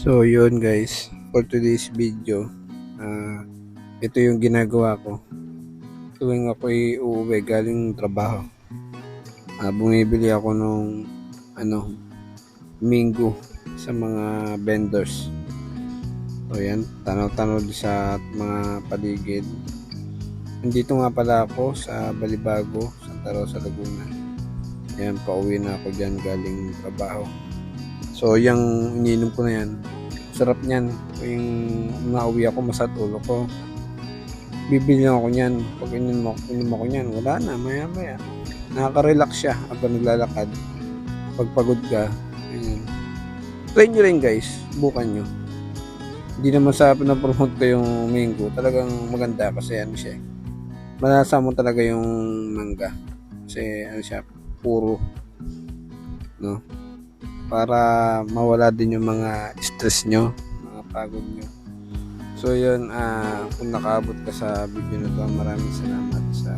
So yun guys, for today's video, ito yung ginagawa ko tuwing ako'y uuwi galing trabaho. Bumibili ako nung minggo sa mga vendors. So yan, tanaw-tanaw sa mga paligid. Nandito nga pala ako sa Balibago, Santa Rosa, Laguna. Yan, pauwi na ako dyan galing trabaho. So yung ininom ko na yan, sarap niyan. Yung nauwi ako, masat ulo ko, bibili ako niyan. Pag inom ako niyan, wala na, maya nakaka-relax siya habang naglalakad. Pag pagod ka, ayan. Try nyo rin guys, bukan nyo. Hindi naman sa pinapromote ko yung mango, talagang maganda kasi ano siya, malasa mo talaga yung mangga kasi ano siya, puro, no? Para mawala din yung mga stress nyo, mga pagod nyo. So yun, kung nakaabot ka sa video na to, maraming salamat sa